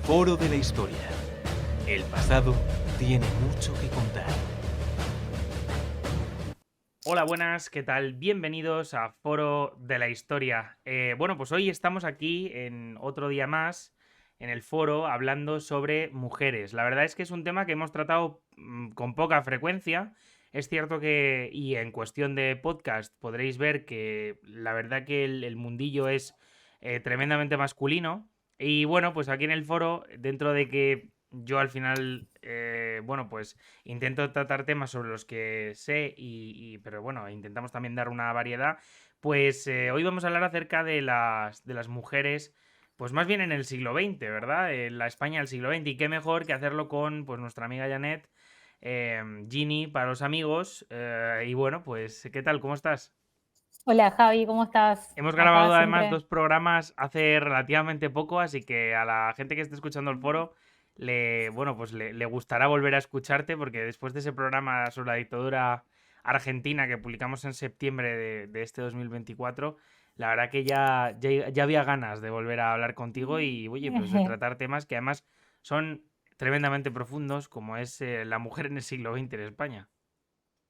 Foro de la Historia. El pasado tiene mucho que contar. Hola, buenas, ¿qué tal? Bienvenidos a Foro de la Historia. Bueno, pues hoy estamos aquí en otro día más en el foro hablando sobre mujeres. La verdad es que es un tema que hemos tratado con poca frecuencia. Es cierto que, y en cuestión de podcast, podréis ver que la verdad que el mundillo es tremendamente masculino. Y bueno, pues aquí en el foro, dentro de que yo al final, bueno, pues intento tratar temas sobre los que sé pero bueno, intentamos también dar una variedad. Pues hoy vamos a hablar acerca de las mujeres, pues más bien en el siglo XX, ¿verdad? En la España del siglo XX. Y qué mejor que hacerlo con pues nuestra amiga Janet, Ginny para los amigos. Y bueno, pues, ¿qué tal? ¿Cómo estás? Hola Javi, ¿cómo estás? Hemos Acá grabado además siempre. dos programas hace relativamente poco, así que a la gente que esté escuchando el foro bueno, pues le gustará volver a escucharte porque después de ese programa sobre la dictadura argentina que publicamos en septiembre de este 2024, la verdad que ya había ganas de volver a hablar contigo y, oye, pues de tratar temas que además son tremendamente profundos, como es la mujer en el siglo XX en España.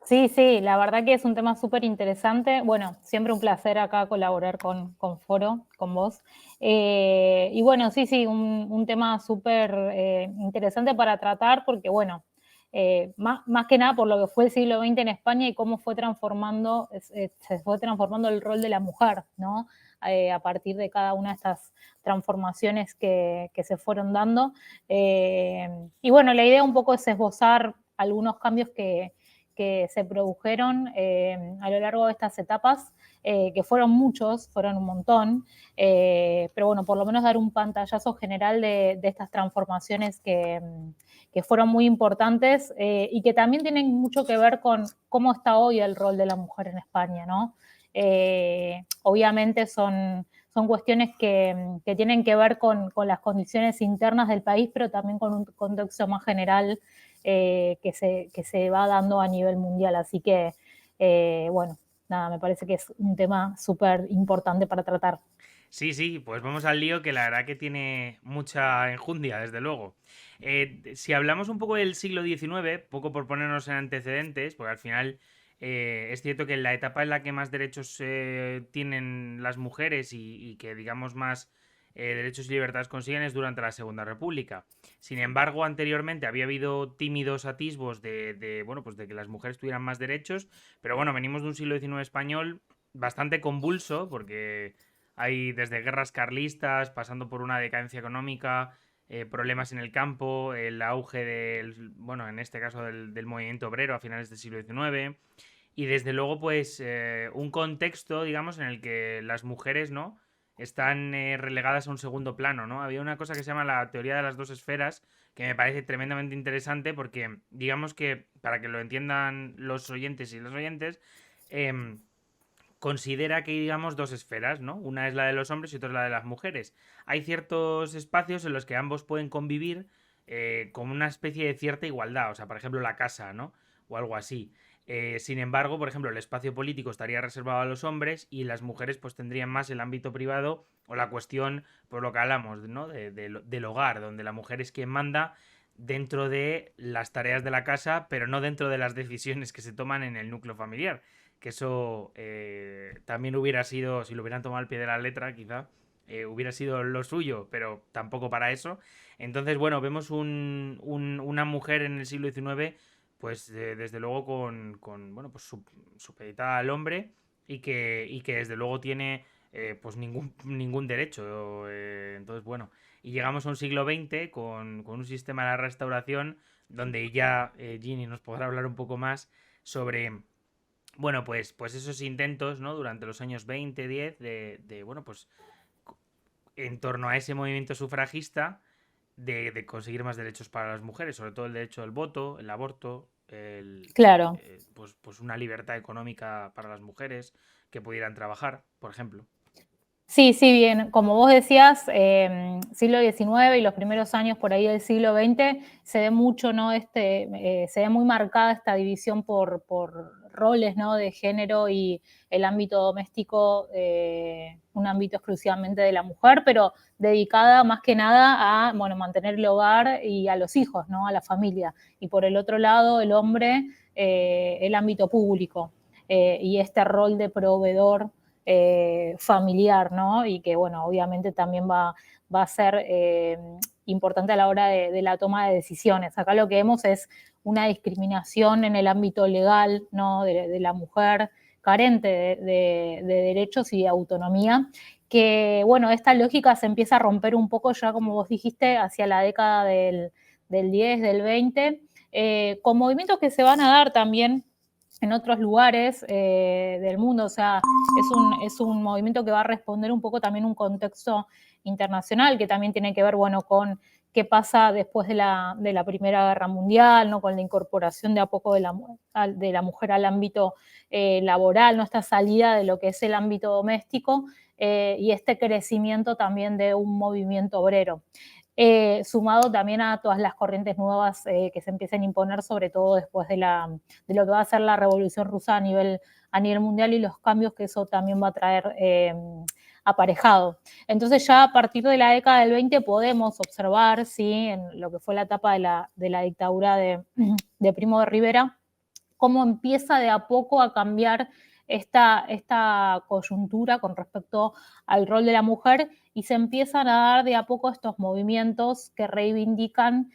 Sí, sí, la verdad que es un tema súper interesante. Bueno, siempre un placer acá colaborar con Foro, con vos. Y bueno, sí, sí, un tema súper interesante para tratar porque, bueno, más que nada por lo que fue el siglo XX en España y cómo fue transformando, se fue transformando el rol de la mujer, ¿no? A partir de cada una de estas transformaciones que se fueron dando. Y bueno, la idea un poco es esbozar algunos cambios que se produjeron a lo largo de estas etapas, que fueron muchos, fueron un montón, pero bueno, por lo menos dar un pantallazo general de estas transformaciones que fueron muy importantes y que también tienen mucho que ver con cómo está hoy el rol de la mujer en España, ¿no? Obviamente son cuestiones que tienen que ver con las condiciones internas del país, pero también con un contexto más general que se va dando a nivel mundial. Así que, bueno, nada, me parece que es un tema súper importante para tratar. Sí, sí, pues vamos al lío que la verdad que tiene mucha enjundia, desde luego. Si hablamos un poco del siglo XIX, poco por ponernos en antecedentes, porque al final es cierto que la etapa en la que más derechos tienen las mujeres y que digamos más derechos y libertades consiguen es durante la Segunda República. Sin embargo, anteriormente había habido tímidos atisbos bueno, pues de que las mujeres tuvieran más derechos, pero bueno, venimos de un siglo XIX español bastante convulso, porque hay desde guerras carlistas, pasando por una decadencia económica, problemas en el campo, el auge bueno, en este caso del movimiento obrero a finales del siglo XIX. Y desde luego, pues, un contexto, digamos, en el que las mujeres, ¿no? Están relegadas a un segundo plano, ¿no? Había una cosa que se llama la teoría de las dos esferas, que me parece tremendamente interesante porque, digamos que, para que lo entiendan los oyentes y las oyentes, considera que hay, digamos, dos esferas, ¿no? Una es la de los hombres y otra es la de las mujeres. Hay ciertos espacios en los que ambos pueden convivir con una especie de cierta igualdad, o sea, por ejemplo, la casa, ¿no? O algo así. Sin embargo, por ejemplo, el espacio político estaría reservado a los hombres y las mujeres pues tendrían más el ámbito privado o la cuestión, por lo que hablamos, ¿no? Del hogar, donde la mujer es quien manda dentro de las tareas de la casa, pero no dentro de las decisiones que se toman en el núcleo familiar, que eso también hubiera sido, si lo hubieran tomado al pie de la letra, quizá hubiera sido lo suyo, pero tampoco para eso. Entonces, bueno, vemos una mujer en el siglo XIX, pues desde luego bueno, pues supeditada al hombre y que desde luego tiene pues ningún derecho. Entonces, bueno, y llegamos a un siglo XX con un sistema de la restauración donde ya Ginny nos podrá hablar un poco más sobre bueno, pues esos intentos, ¿no? Durante los años 20, 10, bueno, pues en torno a ese movimiento sufragista de conseguir más derechos para las mujeres, sobre todo el derecho al voto, el aborto, Claro. pues una libertad económica para las mujeres que pudieran trabajar, por ejemplo. Sí, sí, bien. Como vos decías, siglo XIX y los primeros años por ahí del siglo XX se ve mucho, ¿no? Se ve muy marcada esta división por roles, ¿no? De género y el ámbito doméstico, un ámbito exclusivamente de la mujer, pero dedicada más que nada a, bueno, mantener el hogar y a los hijos, ¿no? A la familia. Y por el otro lado, el hombre, el ámbito público y este rol de proveedor familiar, ¿no? Y que, bueno, obviamente también va a ser importante a la hora de la toma de decisiones. Acá lo que vemos es una discriminación en el ámbito legal, ¿no? De la mujer carente de derechos y de autonomía, que, bueno, esta lógica se empieza a romper un poco ya, como vos dijiste, hacia la década del 10, del 20, con movimientos que se van a dar también en otros lugares del mundo. O sea, es un movimiento que va a responder un poco también un contexto internacional, que también tiene que ver, bueno, con qué pasa después de la Primera Guerra Mundial, ¿no? Con la incorporación de a poco de la mujer al ámbito laboral, ¿no? Esta salida de lo que es el ámbito doméstico y este crecimiento también de un movimiento obrero. Sumado también a todas las corrientes nuevas que se empiezan a imponer, sobre todo después de lo que va a ser la Revolución Rusa a nivel mundial y los cambios que eso también va a traer aparejado. Entonces ya a partir de la década del 20 podemos observar, ¿sí? En lo que fue la etapa de la dictadura de Primo de Rivera, cómo empieza de a poco a cambiar esta coyuntura con respecto al rol de la mujer y se empiezan a dar de a poco estos movimientos que reivindican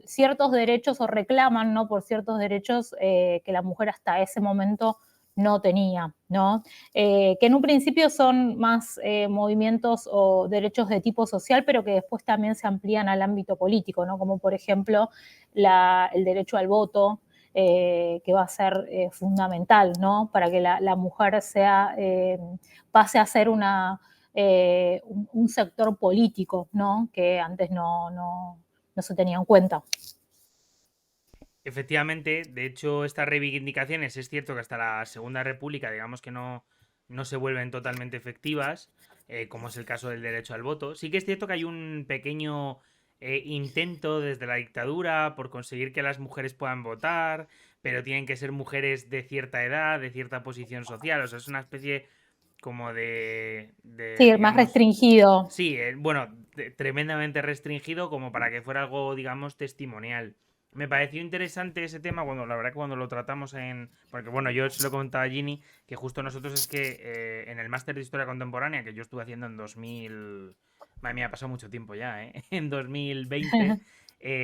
ciertos derechos o reclaman, ¿no? Por ciertos derechos que la mujer hasta ese momento no tenía, ¿no? Que en un principio son más movimientos o derechos de tipo social, pero que después también se amplían al ámbito político, ¿no? Como por ejemplo el derecho al voto, que va a ser fundamental, ¿no? Para que la mujer pase a ser un sector político, ¿no? Que antes no se tenía en cuenta. Efectivamente, de hecho, estas reivindicaciones es cierto que hasta la Segunda República, digamos que no se vuelven totalmente efectivas, como es el caso del derecho al voto. Sí que es cierto que hay un pequeño intento desde la dictadura por conseguir que las mujeres puedan votar, pero tienen que ser mujeres de cierta edad, de cierta posición social. O sea, es una especie como Sí, más digamos, restringido. sí, bueno, tremendamente restringido como para que fuera algo, digamos, testimonial. Me pareció interesante ese tema cuando, la verdad, que cuando lo tratamos porque bueno, yo se lo he comentado a Ginny, que justo nosotros es que en el máster de Historia Contemporánea, que yo estuve haciendo en 2000... Madre mía, ha pasado mucho tiempo ya, ¿eh? En 2020,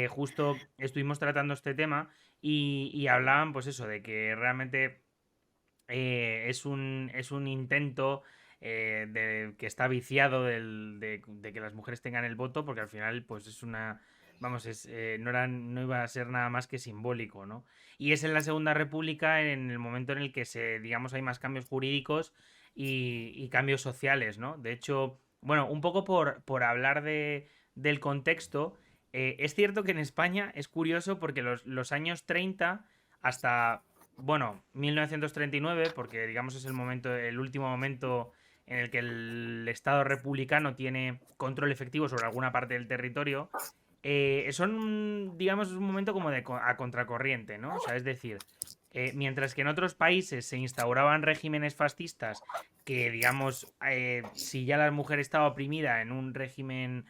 justo estuvimos tratando este tema y hablaban, pues eso, de que realmente es un intento que está viciado de que las mujeres tengan el voto, porque al final, pues es una. Vamos, no iba a ser nada más que simbólico, ¿no? Y es en la Segunda República, en el momento en el que digamos, hay más cambios jurídicos y cambios sociales, ¿no? De hecho, bueno, un poco por hablar del contexto, es cierto que en España es curioso porque los años 30 hasta bueno, 1939, porque digamos es el último momento en el que el Estado republicano tiene control efectivo sobre alguna parte del territorio, digamos, un momento como a contracorriente, ¿no? O sea, es decir, mientras que en otros países se instauraban regímenes fascistas que, digamos, si ya la mujer estaba oprimida en un régimen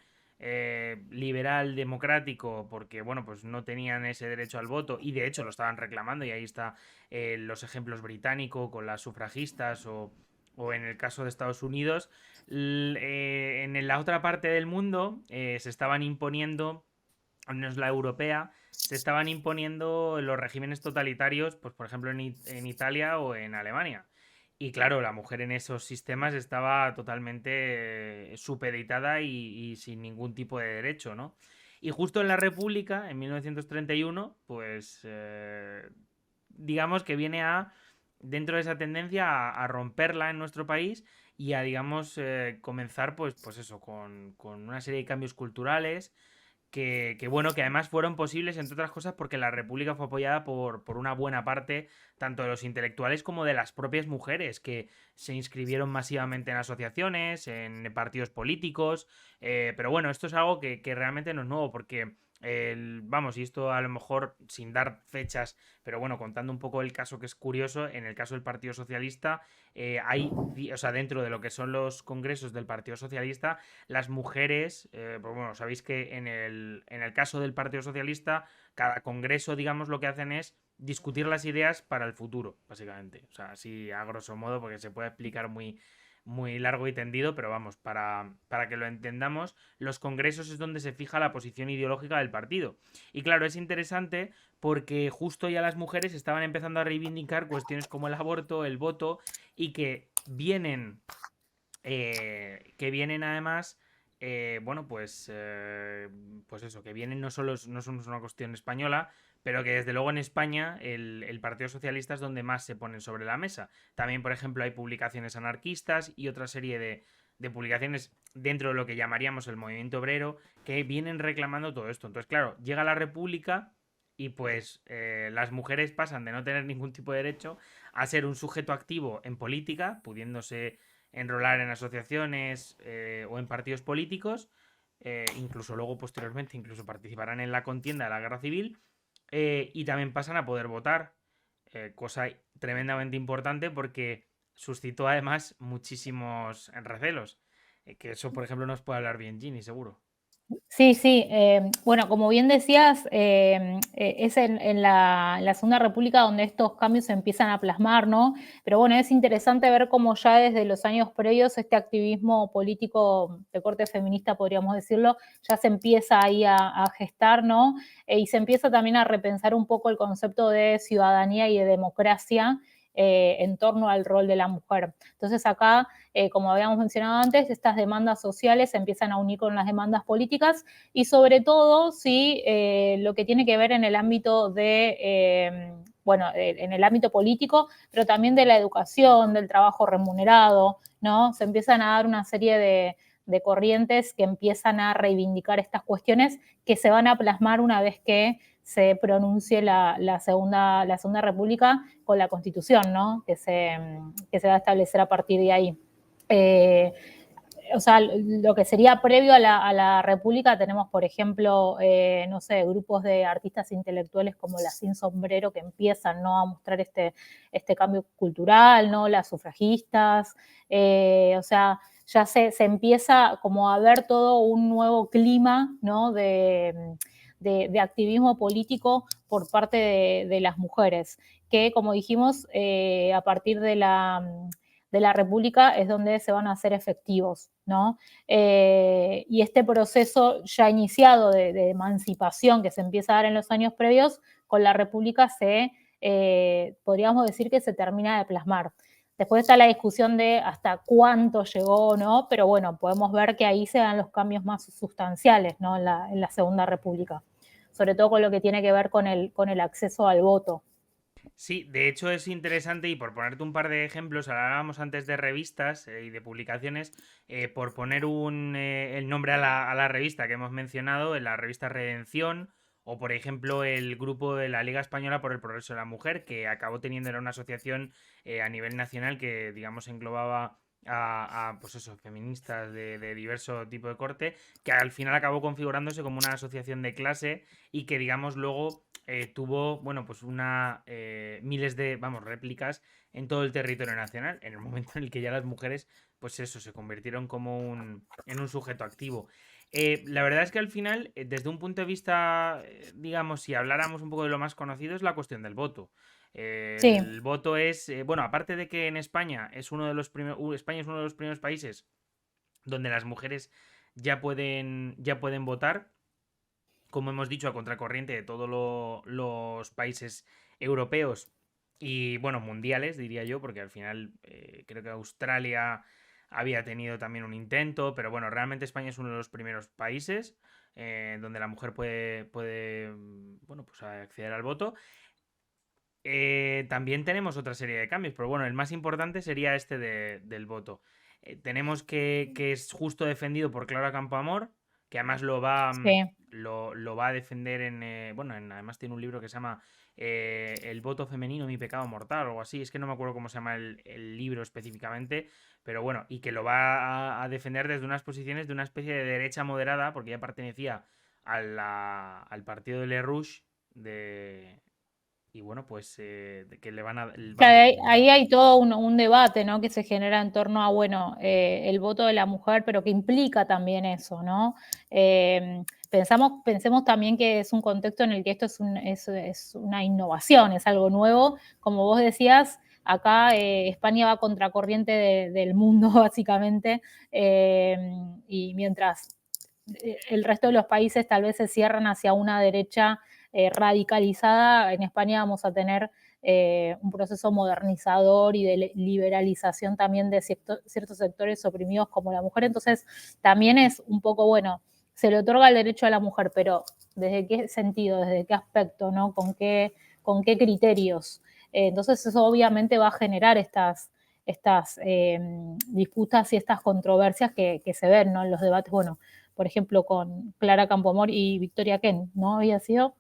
liberal democrático porque bueno pues no tenían ese derecho al voto y de hecho lo estaban reclamando y ahí está los ejemplos británicos con las sufragistas o en el caso de Estados Unidos en la otra parte del mundo se estaban imponiendo al menos la europea se estaban imponiendo los regímenes totalitarios pues por ejemplo en Italia o en Alemania. Y claro, la mujer en esos sistemas estaba totalmente supeditada y sin ningún tipo de derecho, ¿no? Y justo en la República, en 1931, pues digamos que viene dentro de esa tendencia, a romperla en nuestro país y a, digamos, comenzar, pues eso, con una serie de cambios culturales bueno, que además fueron posibles, entre otras cosas, porque la República fue apoyada por una buena parte, tanto de los intelectuales como de las propias mujeres, que se inscribieron masivamente en asociaciones, en partidos políticos. Pero bueno, esto es algo que realmente no es nuevo, porque vamos, y esto a lo mejor sin dar fechas, pero bueno, contando un poco el caso que es curioso, en el caso del Partido Socialista, o sea, dentro de lo que son los congresos del Partido Socialista, las mujeres, pues bueno, sabéis que en el caso del Partido Socialista, cada congreso, digamos, lo que hacen es discutir las ideas para el futuro, básicamente. O sea, así a grosso modo, porque se puede explicar muy largo y tendido, pero vamos, para que lo entendamos, los congresos es donde se fija la posición ideológica del partido. Y claro, es interesante porque justo ya las mujeres estaban empezando a reivindicar cuestiones como el aborto, el voto, y que vienen además, bueno, pues eso, que vienen no solo es una cuestión española, pero que desde luego en España el Partido Socialista es donde más se ponen sobre la mesa. También, por ejemplo, hay publicaciones anarquistas y otra serie de publicaciones dentro de lo que llamaríamos el movimiento obrero que vienen reclamando todo esto. Entonces, claro, llega la República y pues las mujeres pasan de no tener ningún tipo de derecho a ser un sujeto activo en política, pudiéndose enrolar en asociaciones o en partidos políticos, incluso luego posteriormente incluso participarán en la contienda de la guerra civil, y también pasan a poder votar, cosa tremendamente importante porque suscitó además muchísimos recelos, que eso por ejemplo nos puede hablar bien Ginny, seguro. Sí, sí. Bueno, como bien decías, es en la Segunda República donde estos cambios se empiezan a plasmar, ¿no? Pero bueno, es interesante ver cómo ya desde los años previos este activismo político de corte feminista, podríamos decirlo, ya se empieza ahí a gestar, ¿no? Y se empieza también a repensar un poco el concepto de ciudadanía y de democracia en torno al rol de la mujer. Entonces acá como habíamos mencionado antes, estas demandas sociales se empiezan a unir con las demandas políticas y sobre todo si lo que tiene que ver en el ámbito en el ámbito político, pero también de la educación, del trabajo remunerado, ¿no? Se empiezan a dar una serie de corrientes que empiezan a reivindicar estas cuestiones que se van a plasmar una vez que se pronuncie la segunda República con la Constitución, ¿no? Que se va a establecer a partir de ahí. Eh, o sea, lo que sería previo a la República tenemos, por ejemplo, no sé, grupos de artistas intelectuales como la Sin Sombrero que empiezan, ¿no? A mostrar este cambio cultural, ¿no? Las sufragistas, o sea, ya se empieza como a ver todo un nuevo clima, ¿no? De activismo político por parte de las mujeres, que como dijimos, a partir de la República es donde se van a hacer efectivos, ¿no? Y este proceso ya iniciado de emancipación que se empieza a dar en los años previos, con la República podríamos decir que se termina de plasmar. Después está la discusión de hasta cuánto llegó, ¿no? Pero bueno, podemos ver que ahí se dan los cambios más sustanciales, ¿no? En la Segunda República, sobre todo con lo que tiene que ver con el acceso al voto. Sí, de hecho es interesante y por ponerte un par de ejemplos, hablábamos antes de revistas y de publicaciones, por poner el nombre a la revista que hemos mencionado, en la revista Redención, o por ejemplo el grupo de la Liga Española por el Progreso de la Mujer, que acabó teniendo era una asociación a nivel nacional que digamos englobaba pues eso, feministas de diverso tipo de corte, que al final acabó configurándose como una asociación de clase y que digamos luego tuvo, bueno, pues miles de, vamos, réplicas en todo el territorio nacional, en el momento en el que ya las mujeres, pues eso, se convirtieron en un sujeto activo. La verdad es que al final, desde un punto de vista, digamos, si habláramos un poco de lo más conocido, es la cuestión del voto. Sí, El voto es, bueno, aparte de que en España es uno de los España es uno de los primeros países donde las mujeres ya pueden votar, como hemos dicho, a contracorriente de todos los países europeos y, bueno, mundiales, diría yo, porque al final creo que Australia había tenido también un intento, pero bueno, realmente España es uno de los primeros países donde la mujer puede, bueno, pues acceder al voto. También tenemos otra serie de cambios, pero bueno, el más importante sería este del voto. Tenemos que es justo defendido por Clara Campoamor, que además sí. lo va a defender bueno, además tiene un libro que se llama El voto femenino, mi pecado mortal, o algo así. Es que no me acuerdo cómo se llama el libro específicamente, pero bueno, y que lo va a defender desde unas posiciones de una especie de derecha moderada, porque ella pertenecía al partido de Le Rouge y bueno, pues que le van a... Claro, Vamos, ahí hay todo un debate, ¿no? Que se genera en torno a, bueno, el voto de la mujer, pero que implica también eso, ¿no? Pensemos también que es un contexto en el que esto es una innovación, es algo nuevo. Como vos decías, acá España va contracorriente del mundo, básicamente, y mientras el resto de los países tal vez se cierran hacia una derecha radicalizada, en España vamos a tener un proceso modernizador y de liberalización también de ciertos sectores oprimidos como la mujer. Entonces, también es un poco, bueno, se le otorga el derecho a la mujer, pero ¿desde qué sentido? ¿Desde qué aspecto? ¿No? Con qué criterios? Entonces, eso obviamente va a generar estas disputas y estas controversias que se ven, ¿no? En los debates, bueno, por ejemplo, con Clara Campoamor y Victoria Kent, ¿no? Había sido.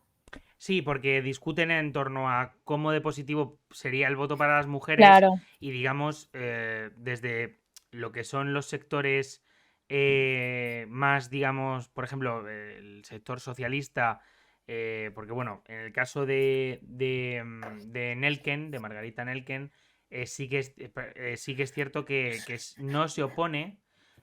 sí, porque discuten en torno a cómo de positivo sería el voto para las mujeres Claro, y digamos, desde lo que son los sectores más, digamos, por ejemplo, el sector socialista, porque bueno, en el caso de Nelken, de Margarita Nelken, sí que es cierto que no se opone,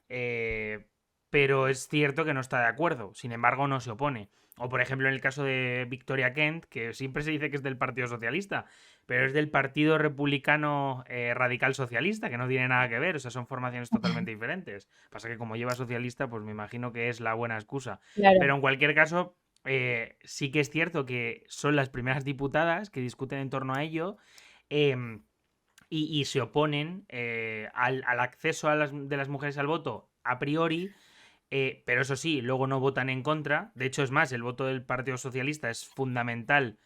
eh, pero es cierto que no está de acuerdo, sin embargo no se opone. O por ejemplo en el caso de Victoria Kent, que siempre se dice que es del Partido Socialista, pero es del Partido Republicano Radical Socialista, que no tiene nada que ver, o sea, son formaciones totalmente diferentes. Pasa que como lleva socialista, pues me imagino que es la buena excusa. claro. Pero en cualquier caso, sí que es cierto que son las primeras diputadas que discuten en torno a ello. em, y se oponen al acceso de las mujeres al voto a priori, pero eso sí, luego no votan en contra. De hecho, es más, el voto del Partido Socialista es fundamental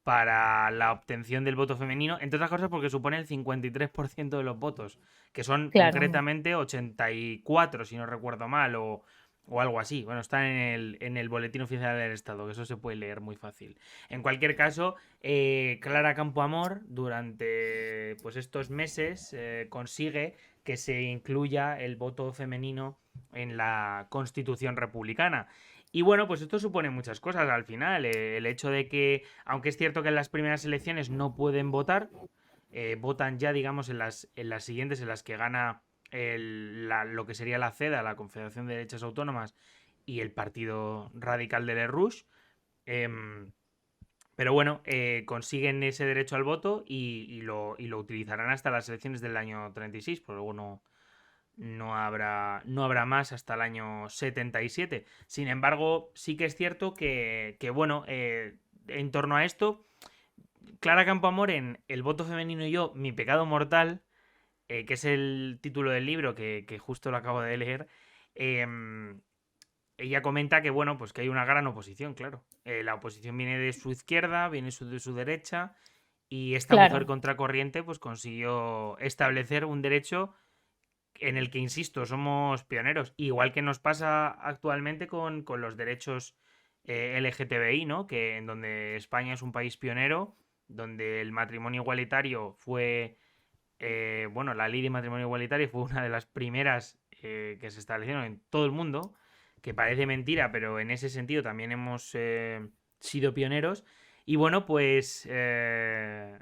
para la obtención del voto femenino, entre otras cosas porque supone el 53% de los votos, que son Claro, concretamente 84, si no recuerdo mal, o algo así. Bueno, está en el Boletín Oficial del Estado, que eso se puede leer muy fácil. En cualquier caso, Clara Campoamor, durante pues, estos meses, consigue que se incluya el voto femenino en la Constitución republicana. Y bueno, pues esto supone muchas cosas al final. El hecho de que, aunque es cierto que en las primeras elecciones no pueden votar, votan ya, digamos, en las siguientes, en las que gana lo que sería la CEDA, la Confederación de Derechas Autónomas, y el Partido Radical de Le Rouge. Em, pero bueno, consiguen ese derecho al voto y lo utilizarán hasta las elecciones del año 36, pero luego no habrá más hasta el año 77. Sin embargo, sí que es cierto que bueno, en torno a esto, Clara Campoamor en El voto femenino y yo, mi pecado mortal, que es el título del libro que justo lo acabo de leer, em, ella comenta que bueno, pues que hay una gran oposición, claro. La oposición viene de su izquierda, viene de su derecha, y esta mujer claro. contracorriente pues consiguió establecer un derecho en el que, insisto, somos pioneros. Igual que nos pasa actualmente con los derechos LGTBI, ¿no? Que en donde España es un país pionero, donde el matrimonio igualitario fue, bueno, la ley de matrimonio igualitario fue una de las primeras que se establecieron en todo el mundo, que parece mentira, pero en ese sentido también hemos sido pioneros. Y bueno, pues,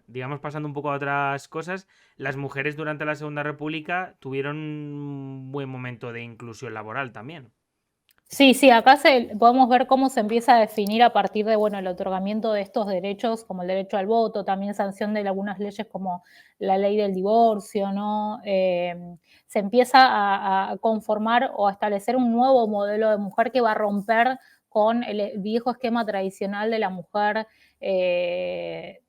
digamos, pasando un poco a otras cosas, las mujeres durante la Segunda República tuvieron un buen momento de inclusión laboral también. Sí, sí, acá podemos ver cómo se empieza a definir a partir de, bueno, el otorgamiento de estos derechos, como el derecho al voto, también sanción de algunas leyes como la ley del divorcio, ¿no? Se empieza a conformar o a establecer un nuevo modelo de mujer que va a romper con el viejo esquema tradicional de la mujer eh,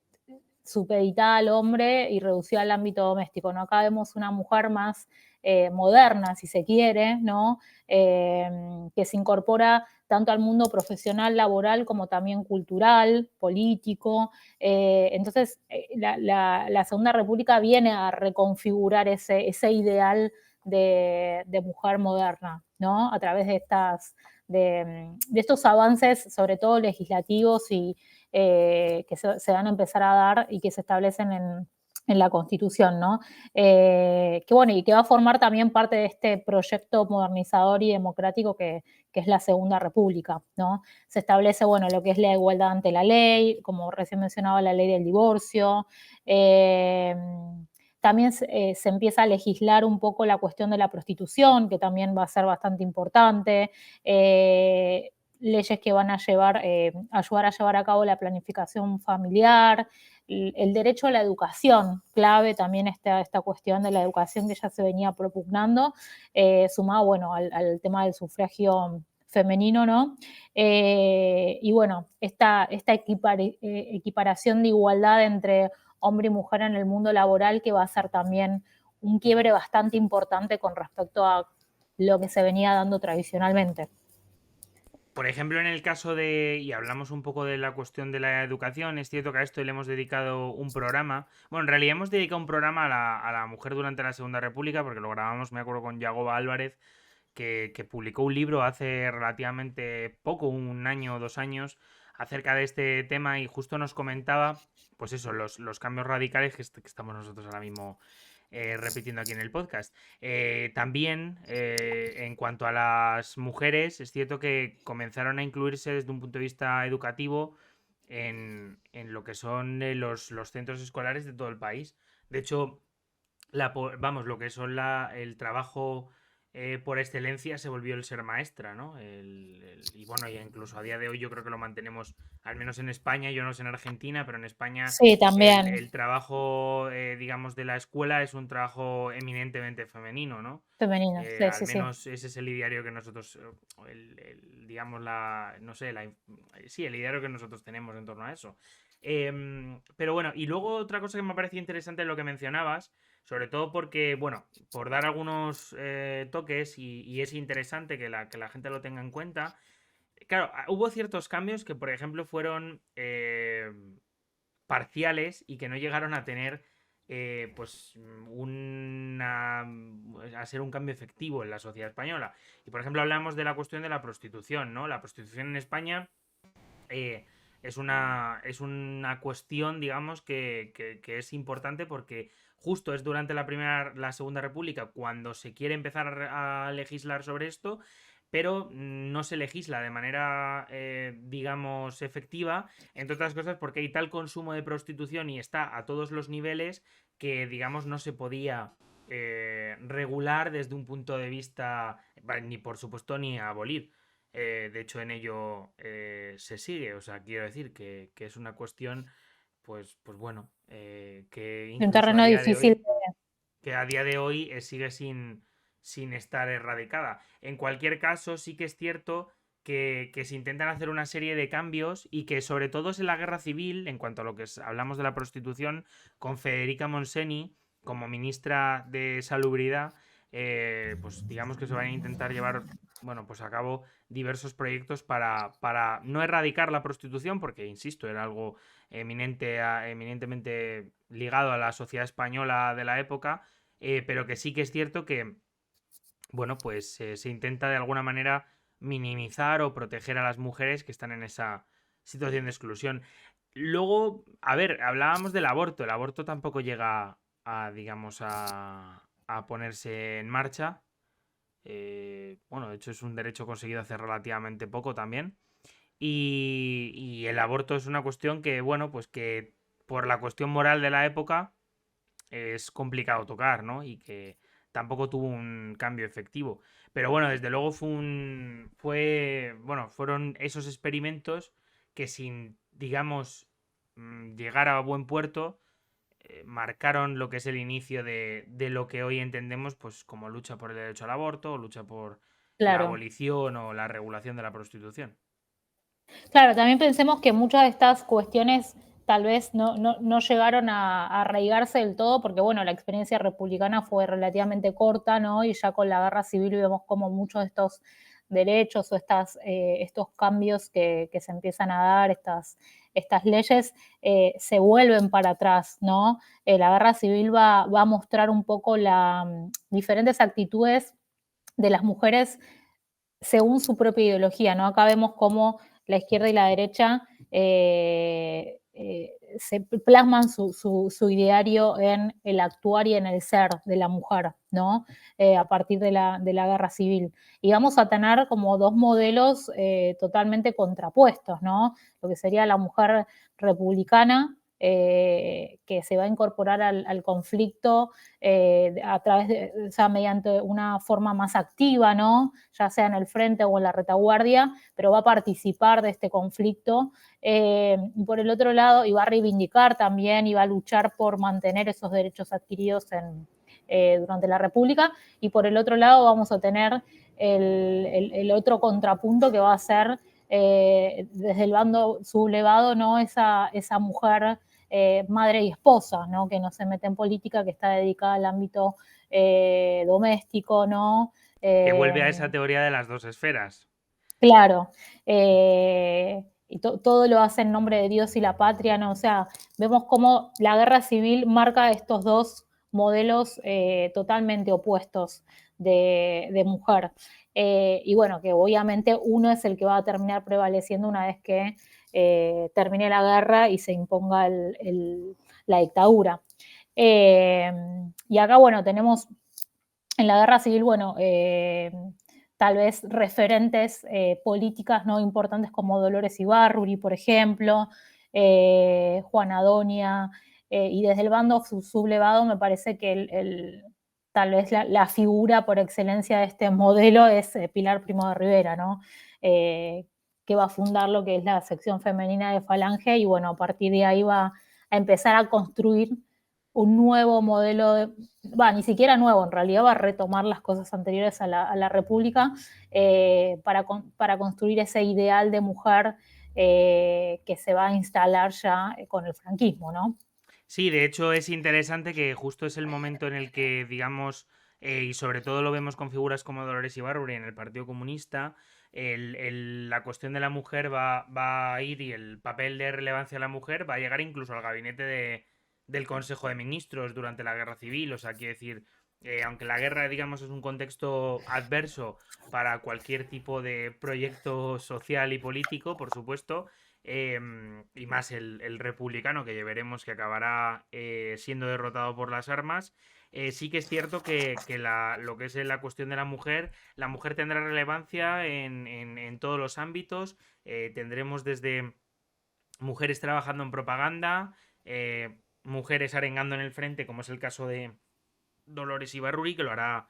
supeditada al hombre y reducida al ámbito doméstico, ¿no? Acá vemos una mujer más moderna, si se quiere, ¿no? Que se incorpora tanto al mundo profesional, laboral, como también cultural, político. Entonces, la Segunda República viene a reconfigurar ese ideal de mujer moderna, ¿no? A través de estos avances, sobre todo legislativos y que se van a empezar a dar y que se establecen en la Constitución, ¿no? Que bueno, y que va a formar también parte de este proyecto modernizador y democrático que es la Segunda República, ¿no? Se establece, bueno, lo que es la igualdad ante la ley, como recién mencionaba, la ley del divorcio. eh, También se empieza a legislar un poco la cuestión de la prostitución, que también va a ser bastante importante. Leyes que van a ayudar a llevar a cabo la planificación familiar, el derecho a la educación, clave también esta cuestión de la educación que ya se venía propugnando, sumado, bueno, al tema del sufragio femenino, ¿no? Y bueno, esta equiparación de igualdad entre hombre y mujer en el mundo laboral que va a ser también un quiebre bastante importante con respecto a lo que se venía dando tradicionalmente. Por ejemplo, en el caso de, y hablamos un poco de la cuestión de la educación, es cierto que a esto le hemos dedicado un programa. Bueno, en realidad hemos dedicado un programa a la mujer durante la Segunda República, porque lo grabamos, me acuerdo, con Yagoba Álvarez, que publicó un libro hace relativamente poco, un año o 2 años, acerca de este tema y justo nos comentaba, pues eso, los cambios radicales que estamos nosotros ahora mismo repitiendo aquí en el podcast. También, en cuanto a las mujeres, es cierto que comenzaron a incluirse desde un punto de vista educativo en lo que son los centros escolares de todo el país. De hecho, vamos, lo que son el trabajo por excelencia se volvió el ser maestra, ¿no? Y bueno, ya incluso a día de hoy yo creo que lo mantenemos, al menos en España, yo no sé en Argentina, pero en España Sí, también el trabajo, digamos, de la escuela es un trabajo eminentemente femenino, ¿no? femenino, sí, Al sí, sí. menos ese es el ideario que nosotros, digamos, no sé, sí, el ideario que nosotros tenemos en torno a eso. Pero bueno, y luego otra cosa que me parecía interesante en lo que mencionabas, sobre todo porque, bueno, por dar algunos toques y es interesante que la gente lo tenga en cuenta. Claro, hubo ciertos cambios que, por ejemplo, fueron parciales y que no llegaron a tener, pues, a ser un cambio efectivo en la sociedad española. Y, por ejemplo, hablamos de la cuestión de la prostitución, ¿no? La prostitución en España eh, es una cuestión, digamos, que es importante porque justo es durante la Segunda República cuando se quiere empezar a legislar sobre esto, pero no se legisla de manera, digamos, efectiva, entre otras cosas porque hay tal consumo de prostitución y está a todos los niveles que, digamos, no se podía regular desde un punto de vista, ni por supuesto ni abolir. De hecho, en ello se sigue. O sea, quiero decir que es una cuestión, pues bueno, que De un incluso a terreno día de difícil. hoy, sigue sin estar erradicada. En cualquier caso, sí que es cierto que se intentan hacer una serie de cambios y que sobre todo es en la guerra civil, en cuanto a lo que hablamos de la prostitución, con Federica Monseni como ministra de Salubridad, pues digamos que se van a intentar llevar, bueno, pues a cabo diversos proyectos para no erradicar la prostitución, porque, insisto, era algo eminentemente ligado a la sociedad española de la época, pero que sí que es cierto que, bueno, pues se intenta de alguna manera minimizar o proteger a las mujeres que están en esa situación de exclusión. Luego, a ver, hablábamos del aborto. El aborto tampoco llega digamos, a ponerse en marcha. Bueno, de hecho es un derecho conseguido hace relativamente poco también. Y el aborto es una cuestión que, bueno, pues que por la cuestión moral de la época es complicado tocar, ¿no? Y que tampoco tuvo un cambio efectivo. Pero bueno, desde luego bueno, fueron esos experimentos que sin, digamos, llegar a buen puerto, marcaron lo que es el inicio de lo que hoy entendemos pues como lucha por el derecho al aborto, o lucha por la Claro. abolición o la regulación de la prostitución. Claro, también pensemos que muchas de estas cuestiones tal vez no llegaron a arraigarse del todo, porque bueno, la experiencia republicana fue relativamente corta, ¿no? Y ya con la guerra civil vemos como muchos de estos derechos o estos cambios que se empiezan a dar, estas leyes, se vuelven para atrás, ¿no? La guerra civil va a mostrar un poco diferentes actitudes de las mujeres según su propia ideología, ¿no? Acá vemos cómo la izquierda y la derecha se plasman su ideario en el actuar y en el ser de la mujer, ¿no? A partir de la guerra civil. Y vamos a tener como dos modelos totalmente contrapuestos, ¿no? Lo que sería la mujer republicana, que se va a incorporar al conflicto a través o sea, mediante una forma más activa, ¿no? Ya sea en el frente o en la retaguardia, pero va a participar de este conflicto. Y por el otro lado, y va a reivindicar también, y va a luchar por mantener esos derechos adquiridos durante la República. Y por el otro lado vamos a tener el otro contrapunto que va a ser desde el bando sublevado, ¿no? Esa mujer madre y esposa, ¿no? Que no se mete en política, que está dedicada al ámbito doméstico, ¿no? Que vuelve a esa teoría de las dos esferas. Claro. Y todo lo hace en nombre de Dios y la patria, ¿no? O sea, vemos cómo la guerra civil marca estos dos modelos totalmente opuestos de mujer. Y bueno, que obviamente uno es el que va a terminar prevaleciendo una vez que termine la guerra y se imponga la dictadura. Y acá, bueno, tenemos en la guerra civil, bueno, tal vez referentes políticas no importantes como Dolores Ibarruri, por ejemplo, Juana Donia, y desde el bando sublevado me parece que tal vez la figura por excelencia de este modelo es Pilar Primo de Rivera, ¿no? Que va a fundar lo que es la sección femenina de Falange y bueno, a partir de ahí va a empezar a construir un nuevo modelo, ni siquiera nuevo, en realidad va a retomar las cosas anteriores a la República para construir ese ideal de mujer que se va a instalar ya con el franquismo, ¿no? Sí, de hecho es interesante que justo es el momento en el que, digamos, y sobre todo lo vemos con figuras como Dolores Ibarruri en el Partido Comunista, la cuestión de la mujer va a ir y el papel de relevancia de la mujer va a llegar incluso al gabinete del Consejo de Ministros durante la Guerra Civil. O sea, quiere decir, aunque la guerra, digamos, es un contexto adverso para cualquier tipo de proyecto social y político, por supuesto, y más el republicano, que ya veremos que acabará siendo derrotado por las armas. Sí que es cierto que lo que es la cuestión de la mujer tendrá relevancia en todos los ámbitos. Tendremos desde mujeres trabajando en propaganda, mujeres arengando en el frente, como es el caso de Dolores Ibarruri, que lo hará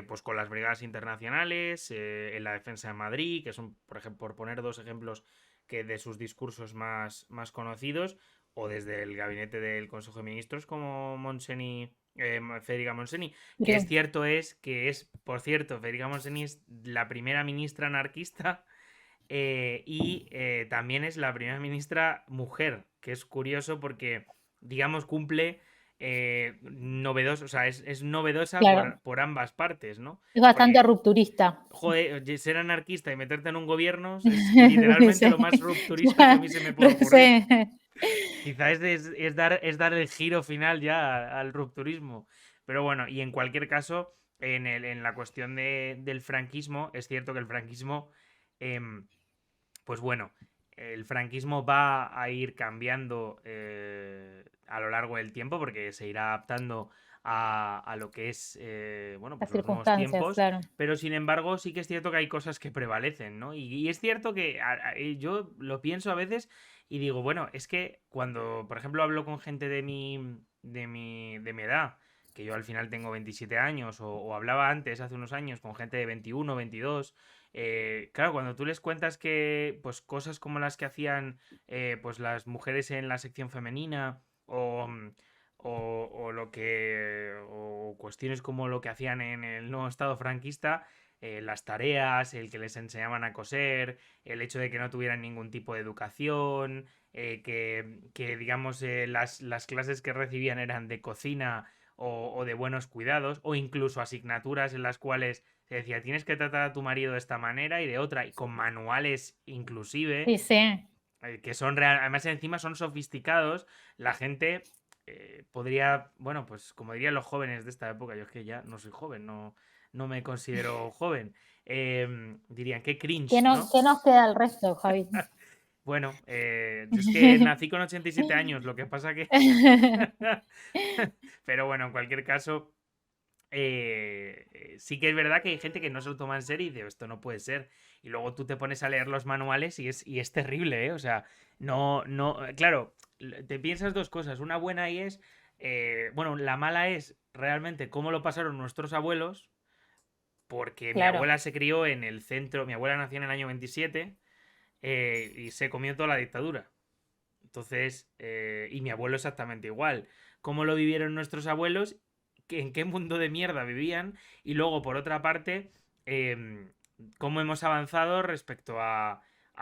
pues con las brigadas internacionales, en la defensa de Madrid, que son, por ejemplo, por poner dos ejemplos que de sus discursos más conocidos, o desde el gabinete del Consejo de Ministros como Federica Monseni, que es cierto por cierto, Federica Monseni es la primera ministra anarquista y también es la primera ministra mujer, que es curioso porque, digamos, cumple novedoso, o sea, es novedosa Claro. por ambas partes, ¿no? Es bastante Porque, rupturista. joder, ser anarquista y meterte en un gobierno es literalmente lo más rupturista que a mí se me puede ocurrir. Sí. Quizás es dar el giro final ya al rupturismo. Pero bueno, y en cualquier caso, en la cuestión del franquismo, es cierto que el franquismo, pues bueno, el franquismo va a ir cambiando a lo largo del tiempo porque se irá adaptando a lo que es bueno, Las pues los nuevos circunstancias, tiempos, claro. pero sin embargo sí que es cierto que hay cosas que prevalecen, ¿no? Y es cierto que yo lo pienso a veces y digo, bueno, es que cuando, por ejemplo, hablo con gente de mi edad, que yo al final tengo 27 años, o hablaba antes, hace unos años, con gente de 21, 22, claro, cuando tú les cuentas que, pues, cosas como las que hacían, pues, las mujeres en la sección femenina, o cuestiones como lo que hacían en el nuevo estado franquista, las tareas, el que les enseñaban a coser, el hecho de que no tuvieran ningún tipo de educación, que digamos, las clases que recibían eran de cocina o de buenos cuidados, o incluso asignaturas en las cuales se decía, tienes que tratar a tu marido de esta manera y de otra, y con manuales inclusive, Sí, sí. que son además encima son sofisticados, la gente podría, bueno, pues como dirían los jóvenes de esta época, yo es que ya no soy joven, no me considero joven, dirían, qué cringe, ¿no? ¿Qué nos queda al resto, Javi? Bueno, yo es que nací con 87 años, lo que pasa que... Pero bueno, en cualquier caso, sí que es verdad que hay gente que no se lo toma en serio y dice, esto no puede ser. Y luego tú te pones a leer los manuales y es terrible, ¿eh? O sea, no, claro, te piensas dos cosas. Una buena y es, bueno, la mala es realmente cómo lo pasaron nuestros abuelos, porque mi Claro, abuela se crió en el centro, mi abuela nació en el año 27 y se comió toda la dictadura. Entonces, y mi abuelo exactamente igual. ¿Cómo lo vivieron nuestros abuelos? ¿En qué mundo de mierda vivían? Y luego, por otra parte, eh, cómo hemos avanzado respecto a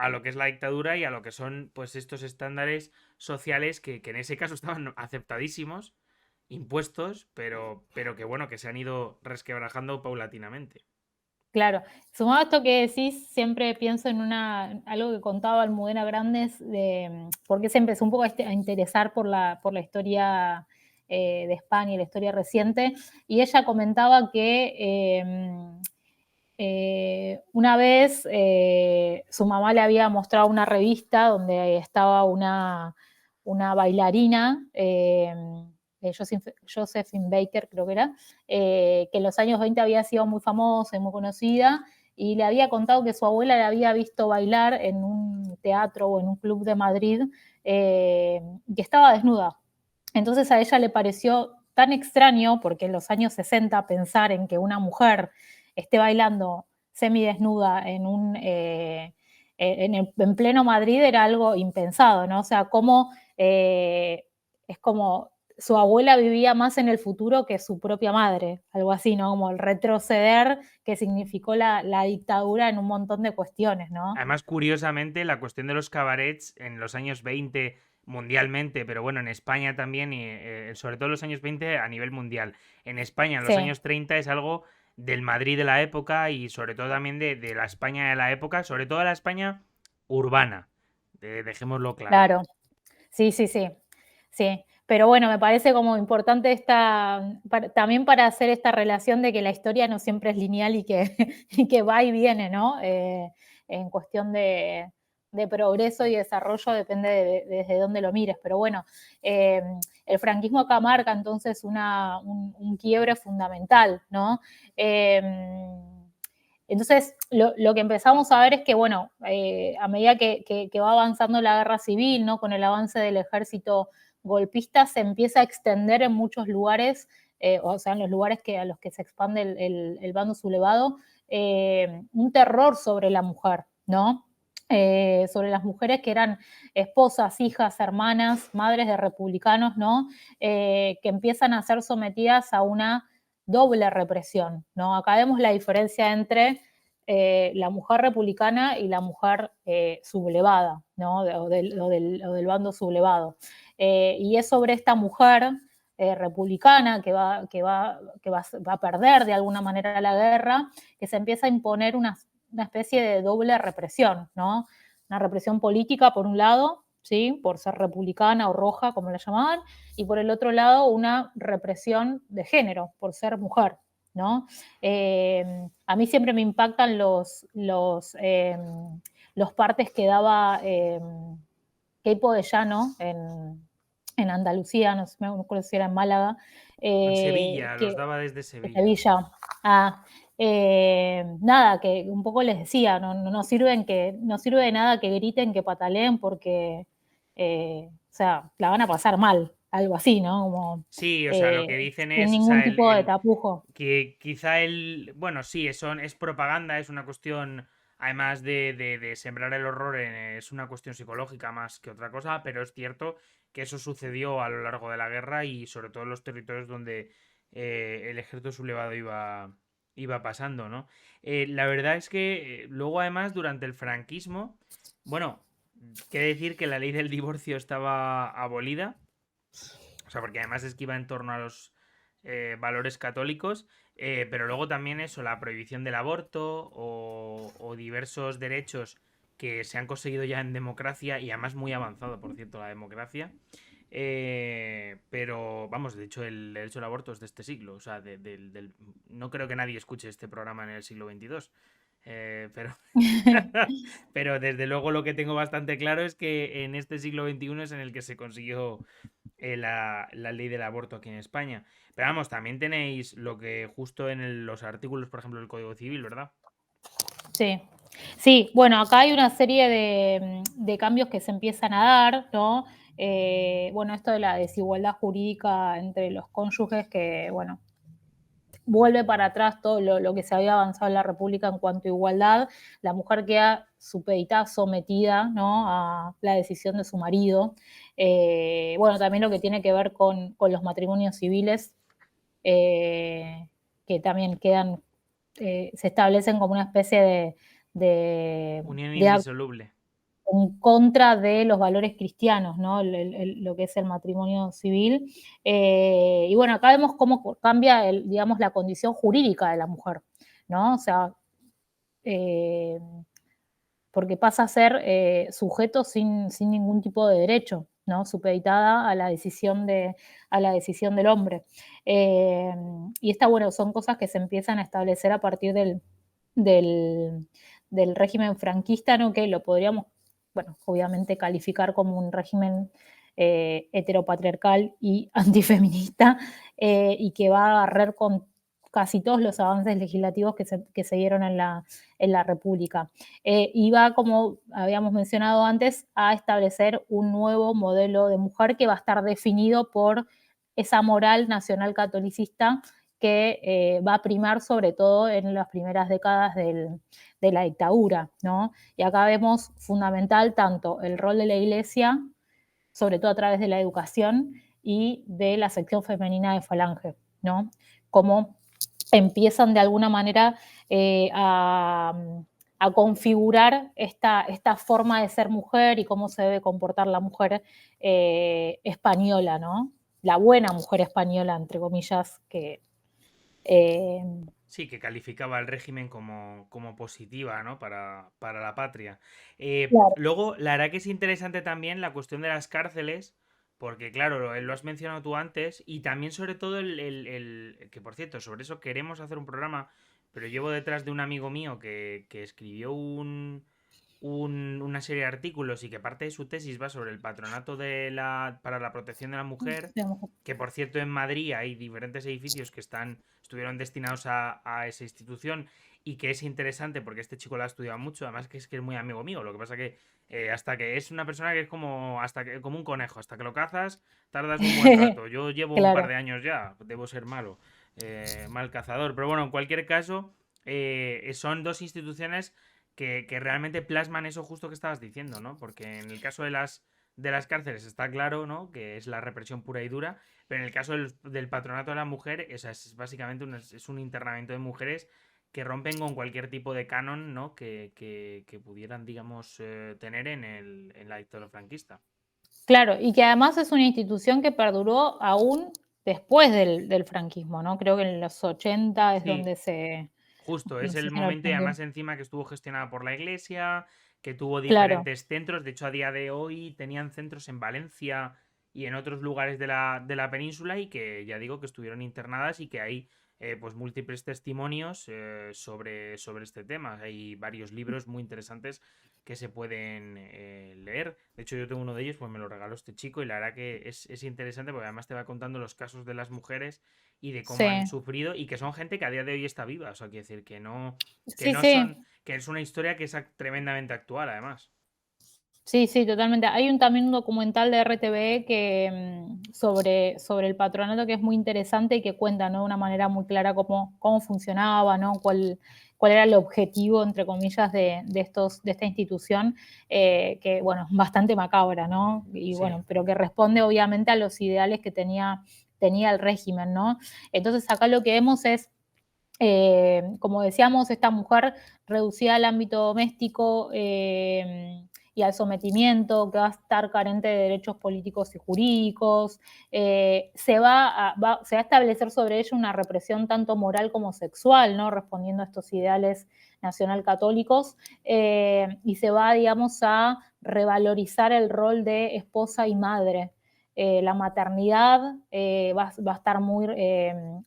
lo que es la dictadura y a lo que son pues estos estándares sociales que en ese caso estaban aceptadísimos, impuestos, pero que bueno, que se han ido resquebrajando paulatinamente. claro. Sumado a esto que decís, siempre pienso en algo que contaba Almudena Grandes, porque se empezó un poco a interesar por la historia de España y la historia reciente, y ella comentaba que una vez su mamá le había mostrado una revista donde estaba una bailarina, Josephine Baker creo que era, que en los años 20 había sido muy famosa y muy conocida, y le había contado que su abuela la había visto bailar en un teatro o en un club de Madrid, que estaba desnuda. Entonces a ella le pareció tan extraño, porque en los años 60 pensar en que una mujer esté bailando semidesnuda en pleno Madrid era algo impensado, ¿no? O sea, es como su abuela vivía más en el futuro que su propia madre, algo así, ¿no? Como el retroceder que significó la dictadura en un montón de cuestiones, ¿no? Además, curiosamente, la cuestión de los cabarets en los años 20 mundialmente, pero bueno, en España también, y sobre todo en los años 20 a nivel mundial. En España, en los Sí, años 30 es algo del Madrid de la época y sobre todo también de la España de la época, sobre todo la España urbana, dejémoslo claro. claro. Sí, sí, sí, sí. Pero bueno, me parece como importante también para hacer esta relación de que la historia no siempre es lineal y que, y que va y viene, ¿no? En cuestión de progreso y desarrollo depende desde dónde lo mires. Pero bueno, eh, el franquismo acá marca entonces un quiebre fundamental, ¿no? Eh, entonces, lo que empezamos a ver es que, bueno, a medida que va avanzando la guerra civil, ¿no? Con el avance del ejército golpista, se empieza a extender en muchos lugares, o sea, en los lugares a los que se expande el bando sublevado, un terror sobre la mujer, ¿no? Sobre las mujeres que eran esposas, hijas, hermanas, madres de republicanos, ¿no? Que empiezan a ser sometidas a una doble represión, ¿no? Acá vemos la diferencia entre la mujer republicana y la mujer sublevada, ¿no? O del bando sublevado. Y es sobre esta mujer republicana que va a perder de alguna manera la guerra, que se empieza a imponer una especie de doble represión, ¿no? Una represión política, por un lado, ¿sí? Por ser republicana o roja, como la llamaban, y por el otro lado una represión de género, por ser mujer, ¿no? A mí siempre me impactan los partes que daba Queipo de Llano en Andalucía, no sé, me acuerdo si era en Málaga, En Sevilla, los que daba desde de Sevilla. Sevilla. Ah, nada, que un poco les decía, no sirve de nada que griten, que pataleen, porque, o sea, la van a pasar mal, algo así, ¿no? Como Sí, o sea, lo eh, que dicen sin es, o ningún sea, tipo de tapujo. que quizá bueno, sí, es propaganda, es una cuestión, además de sembrar el horror, es una cuestión psicológica más que otra cosa, pero es cierto que eso sucedió a lo largo de la guerra y sobre todo en los territorios donde el ejército sublevado iba pasando, ¿no? La verdad es que luego, además, durante el franquismo, bueno, quiere decir que la ley del divorcio estaba abolida, o sea, porque además es que iba en torno a los valores católicos, pero luego también eso, la prohibición del aborto o diversos derechos que se han conseguido ya en democracia y además muy avanzado, por cierto, la democracia. Pero vamos, de hecho, el derecho al aborto es de este siglo. O sea, no creo que nadie escuche este programa en el siglo XXII. Pero, pero desde luego lo que tengo bastante claro es que en este siglo XXI es en el que se consiguió la ley del aborto aquí en España. Pero vamos, también tenéis lo que justo en los artículos, por ejemplo, del Código Civil, ¿verdad? Sí. Sí, bueno, acá hay una serie de cambios que se empiezan a dar, ¿no? Bueno, esto de la desigualdad jurídica entre los cónyuges, que, bueno, vuelve para atrás todo lo que se había avanzado en la República en cuanto a igualdad. La mujer queda supeditada, sometida, ¿no?, a la decisión de su marido. Bueno, también lo que tiene que ver con los matrimonios civiles, que también quedan, se establecen como una especie de, Unión de acto indisoluble. en contra de los valores cristianos, ¿no? Lo que es el matrimonio civil. Y bueno, acá vemos cómo cambia, digamos, la condición jurídica de la mujer, ¿no? O sea, eh, porque pasa a ser sujeto sin ningún tipo de derecho, ¿no? Supeditada a la decisión del hombre. Eh, y esta, bueno, son cosas que se empiezan a establecer a partir del, del régimen franquista, ¿no? Que lo podríamos, bueno, obviamente calificar como un régimen heteropatriarcal y antifeminista, y que va a barrer con casi todos los avances legislativos que se dieron en la República. Y va, como habíamos mencionado antes, a establecer un nuevo modelo de mujer que va a estar definido por esa moral nacional catolicista que va a primar sobre todo en las primeras décadas de la dictadura, ¿no? Y acá vemos fundamental tanto el rol de la Iglesia, sobre todo a través de la educación y de la sección femenina de Falange, ¿no? Como empiezan de alguna manera a configurar esta forma de ser mujer y cómo se debe comportar la mujer española, ¿no? La buena mujer española, entre comillas, que... eh, Sí, que calificaba el régimen como positiva, ¿no? Para la patria. claro, Luego, la verdad que es interesante también la cuestión de las cárceles, porque claro, lo has mencionado tú antes, y también sobre todo que por cierto, sobre eso queremos hacer un programa, pero llevo detrás de un amigo mío que escribió una serie de artículos y que parte de su tesis va sobre el patronato para la protección de la mujer, que por cierto en Madrid hay diferentes edificios que estuvieron destinados a esa institución y que es interesante porque este chico lo ha estudiado mucho, además que es muy amigo mío, lo que pasa que hasta que es una persona que es como un conejo, hasta que lo cazas tardas un buen rato. Yo llevo un par claro. de años ya, debo ser malo, mal cazador, pero bueno, en cualquier caso, son dos instituciones que realmente plasman eso justo que estabas diciendo, ¿no? Porque en el caso de las cárceles está claro, ¿no? Que es la represión pura y dura, pero en el caso del patronato de la mujer, es básicamente es un internamiento de mujeres que rompen con cualquier tipo de canon, ¿no? Que pudieran, digamos, tener en la dictadura franquista. Claro, y que además es una institución que perduró aún después del franquismo, ¿no? Creo que en los 80 es Sí, donde se, justo, es no sé el si en el momento y franquismo. además encima que estuvo gestionada por la iglesia, que tuvo Claro, diferentes centros, de hecho a día de hoy tenían centros en Valencia y en otros lugares de la península y que ya digo que estuvieron internadas y que hay pues múltiples testimonios sobre este tema. Hay varios libros muy interesantes que se pueden leer. De hecho yo tengo uno de ellos, pues me lo regaló este chico y la verdad que es interesante porque además te va contando los casos de las mujeres y de cómo han sí, sufrido y que son gente que a día de hoy está viva. O sea, quiero decir que sí, no sí, son, que es una historia que es tremendamente actual, además. sí, sí, totalmente. Hay también un documental de RTV sobre el patronato que es muy interesante y que cuenta, ¿no?, de una manera muy clara cómo funcionaba, ¿no? Cuál era el objetivo, entre comillas, de esta institución, que, bueno, es bastante macabra, ¿no? Y Sí, bueno, pero que responde obviamente a los ideales que tenía el régimen, ¿no? Entonces acá lo que vemos es, como decíamos, esta mujer reducida al ámbito doméstico y al sometimiento, que va a estar carente de derechos políticos y jurídicos, se va a establecer sobre ella una represión tanto moral como sexual, ¿no?, respondiendo a estos ideales nacional católicos, y se va, digamos, a revalorizar el rol de esposa y madre. la maternidad va a estar muy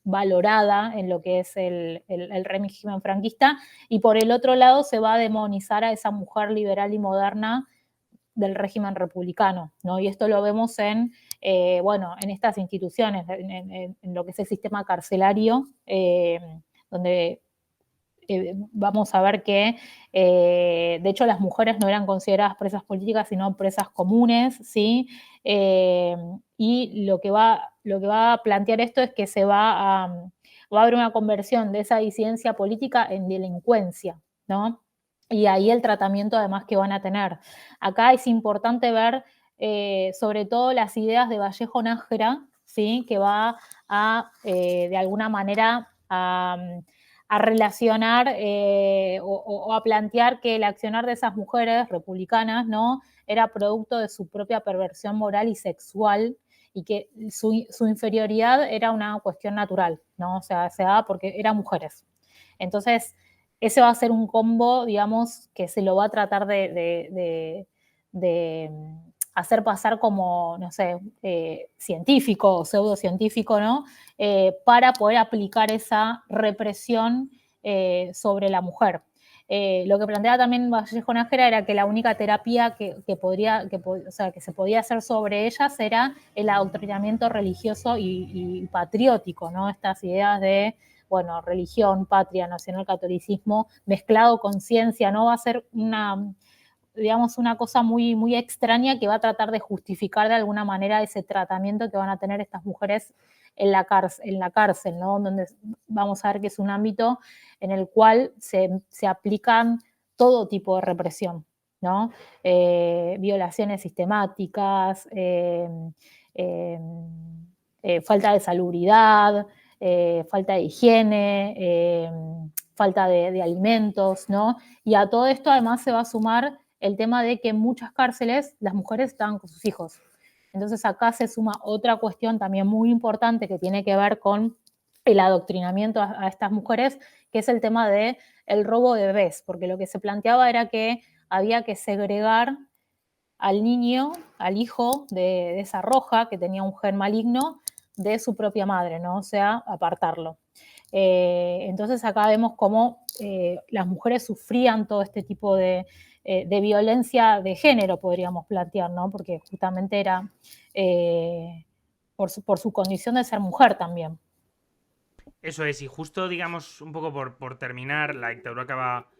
valorada en lo que es el régimen franquista, y por el otro lado se va a demonizar a esa mujer liberal y moderna del régimen republicano, ¿no? Y esto lo vemos bueno, en estas instituciones, en lo que es el sistema carcelario, donde vamos a ver que, de hecho, las mujeres no eran consideradas presas políticas, sino presas comunes, ¿sí? Y lo que va a plantear esto es que va a haber una conversión de esa disidencia política en delincuencia, ¿no? Y ahí el tratamiento además que van a tener. Acá es importante ver sobre todo las ideas de Vallejo Nájera, ¿sí? Que va de alguna manera a relacionar o a plantear que el accionar de esas mujeres republicanas, ¿no? Era producto de su propia perversión moral y sexual, y que su inferioridad era una cuestión natural, ¿no? O sea, se daba porque eran mujeres. Entonces, ese va a ser un combo, digamos, que se lo va a tratar de hacer pasar como, no sé, científico o pseudocientífico, ¿no? Para poder aplicar esa represión sobre la mujer. Lo que planteaba también Vallejo Nájera era que la única terapia que se podía hacer sobre ellas era el adoctrinamiento religioso y patriótico, ¿no? Estas ideas de, bueno, religión, patria, nacionalcatolicismo, mezclado con ciencia, ¿no? Va a ser digamos, una cosa muy, muy extraña que va a tratar de justificar de alguna manera ese tratamiento que van a tener estas mujeres en la cárcel, ¿no? Donde vamos a ver que es un ámbito en el cual se aplican todo tipo de represión, ¿no? Violaciones sistemáticas, falta de salubridad, falta de higiene, falta de alimentos, ¿no? Y a todo esto además se va a sumar el tema de que en muchas cárceles las mujeres estaban con sus hijos. Entonces acá se suma otra cuestión también muy importante que tiene que ver con el adoctrinamiento a estas mujeres, que es el tema del robo de bebés, porque lo que se planteaba era que había que segregar al niño, al hijo de esa roja que tenía un gen maligno, de su propia madre, ¿no? O sea, apartarlo. Entonces acá vemos cómo las mujeres sufrían todo este tipo de violencia de género, podríamos plantear, ¿no? Porque justamente era por su condición de ser mujer también. Eso es, y justo, digamos, un poco por terminar, la dictadura acaba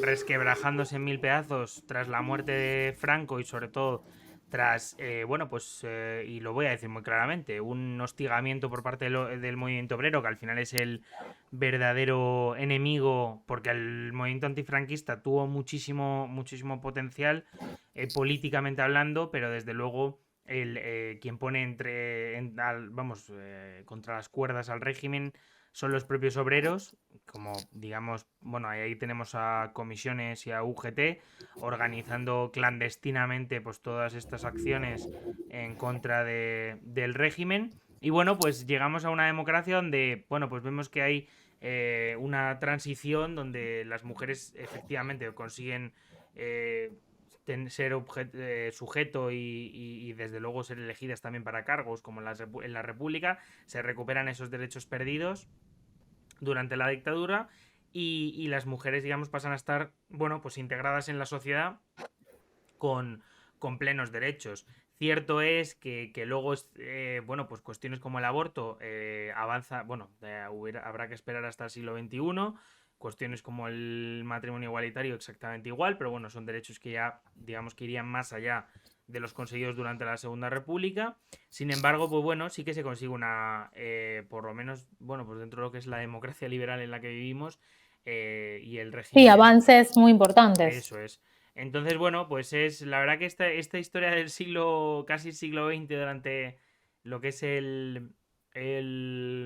resquebrajándose en mil pedazos tras la muerte de Franco y sobre todo tras, bueno, pues, y lo voy a decir muy claramente, un hostigamiento por parte del movimiento obrero, que al final es el verdadero enemigo, porque el movimiento antifranquista tuvo muchísimo, muchísimo potencial, políticamente hablando, pero desde luego quien pone contra las cuerdas al régimen son los propios obreros, como digamos, bueno, ahí tenemos a comisiones y a UGT organizando clandestinamente pues todas estas acciones en contra del régimen. Y bueno, pues llegamos a una democracia donde, bueno, pues vemos que hay una transición donde las mujeres efectivamente consiguen ser sujeto y desde luego ser elegidas también para cargos como en la República, se recuperan esos derechos perdidos durante la dictadura y las mujeres, digamos, pasan a estar, bueno, pues integradas en la sociedad con, con plenos derechos. Cierto es que luego, bueno, pues cuestiones como el aborto avanza, bueno, habrá que esperar hasta el siglo XXI, cuestiones como el matrimonio igualitario exactamente igual, pero bueno, son derechos que ya, digamos, que irían más allá de los conseguidos durante la Segunda República. Sin embargo, pues bueno, sí que se consigue por lo menos, bueno, pues dentro de lo que es la democracia liberal en la que vivimos y el Sí, régimen. avances muy importantes. Eso es. Entonces, bueno, pues es la verdad que esta historia del casi siglo XX durante lo que es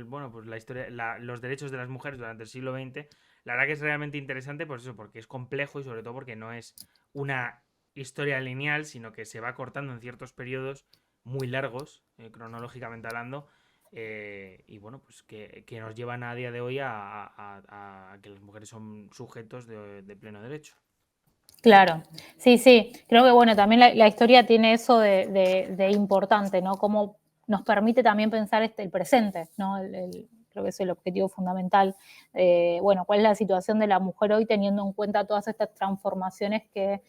bueno, pues la historia, los derechos de las mujeres durante el siglo XX, la verdad que es realmente interesante, pues eso, porque es complejo y sobre todo porque no es una historia lineal, sino que se va cortando en ciertos periodos muy largos, cronológicamente hablando, y bueno, pues que nos llevan a día de hoy a que las mujeres son sujetos de pleno derecho. Claro, sí, sí. Creo que bueno, también la historia tiene eso de importante, ¿no? Cómo nos permite también pensar el presente, ¿no? Creo que es el objetivo fundamental. Bueno, ¿cuál es la situación de la mujer hoy teniendo en cuenta todas estas transformaciones que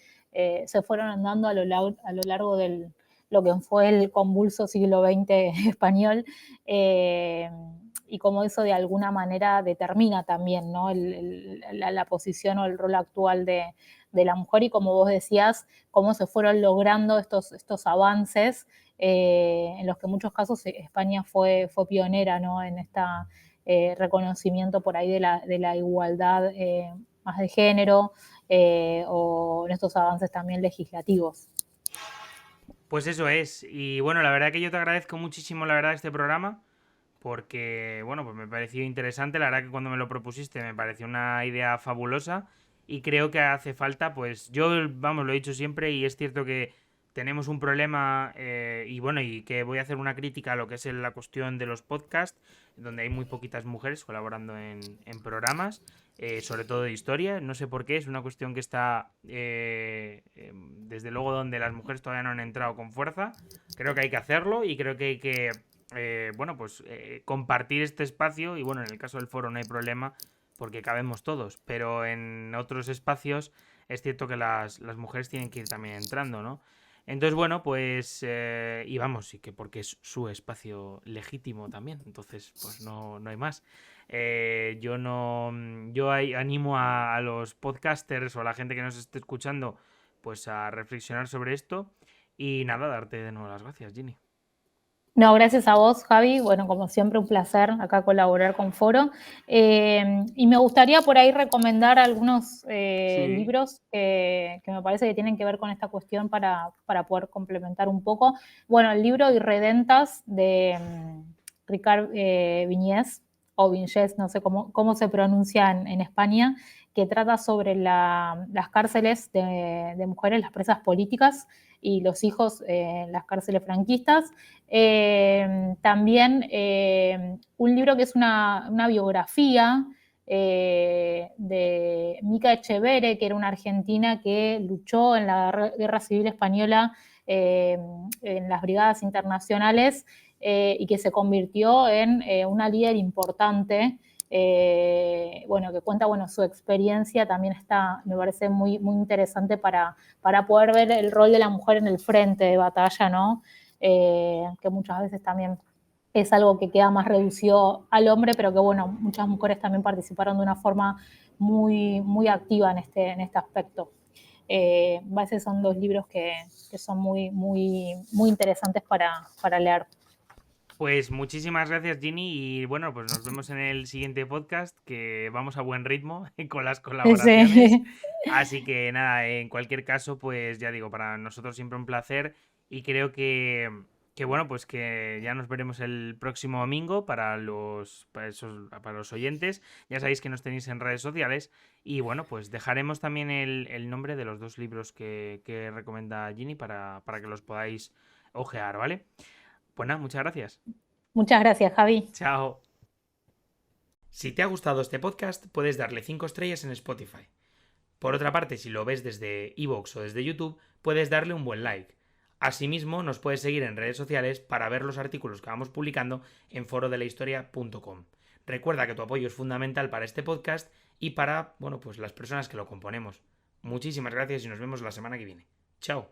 se fueron dando a lo largo de lo que fue el convulso siglo XX español? Y cómo eso de alguna manera determina también, ¿no? La posición o el rol actual de la mujer y como vos decías, cómo se fueron logrando estos avances en los que en muchos casos España fue pionera, ¿no? En este reconocimiento por ahí de la igualdad más de género o en estos avances también legislativos. Pues eso es. Y bueno, la verdad que yo te agradezco muchísimo, la verdad, este programa. Porque, bueno, pues me pareció interesante. La verdad que cuando me lo propusiste me pareció una idea fabulosa. Y creo que hace falta, pues yo, vamos, lo he dicho siempre y es cierto que tenemos un problema y bueno, y que voy a hacer una crítica a lo que es la cuestión de los podcasts, donde hay muy poquitas mujeres colaborando en programas, sobre todo de historia. No sé por qué, es una cuestión que está, desde luego, donde las mujeres todavía no han entrado con fuerza. Creo que hay que hacerlo y creo que hay que bueno, pues compartir este espacio y bueno, en el caso del foro no hay problema porque cabemos todos, pero en otros espacios es cierto que las mujeres tienen que ir también entrando, ¿no? Entonces, bueno, pues, y vamos, y que porque es su espacio legítimo también, entonces, pues no hay más. Yo no, yo animo a los podcasters o a la gente que nos esté escuchando, pues a reflexionar sobre esto y nada, darte de nuevo las gracias, Ginny. No, gracias a vos, Javi. Bueno, como siempre, un placer acá colaborar con Foro. Y me gustaría por ahí recomendar algunos Sí. libros que me parece que tienen que ver con esta cuestión para poder complementar un poco. Bueno, el libro Irredentas de Ricard Viñés, o Viñés, no sé cómo se pronuncia en España, que trata sobre las cárceles de mujeres, las presas políticas y los hijos en las cárceles franquistas. También un libro que es una biografía de Mica Echeverre, que era una argentina que luchó en la Guerra Civil Española en las brigadas internacionales y que se convirtió en una líder importante. Bueno, que cuenta su experiencia, también está, me parece muy interesante para poder ver el rol de la mujer en el frente de batalla, ¿no? Que muchas veces también es algo que queda más reducido al hombre, pero que bueno, muchas mujeres también participaron de una forma muy activa en este aspecto. A veces son dos libros que son muy interesantes para leer. Pues muchísimas gracias, Ginny. Y bueno, pues nos vemos en el siguiente podcast, que vamos a buen ritmo con las colaboraciones. Sí. Así que nada, en cualquier caso, pues ya digo, para nosotros siempre un placer. Y creo que bueno, pues que ya nos veremos el próximo domingo para los oyentes. Ya sabéis que nos tenéis en redes sociales. Y bueno, pues dejaremos también el nombre de los dos libros que recomienda Ginny para que los podáis ojear, ¿vale? Pues nada, muchas gracias. Muchas gracias, Javi. Chao. Si te ha gustado este podcast, puedes darle 5 estrellas en Spotify. Por otra parte, si lo ves desde iVoox o desde YouTube, puedes darle un buen like. Asimismo, nos puedes seguir en redes sociales para ver los artículos que vamos publicando en forodelahistoria.com. Recuerda que tu apoyo es fundamental para este podcast y para, bueno, pues las personas que lo componemos. Muchísimas gracias y nos vemos la semana que viene. Chao.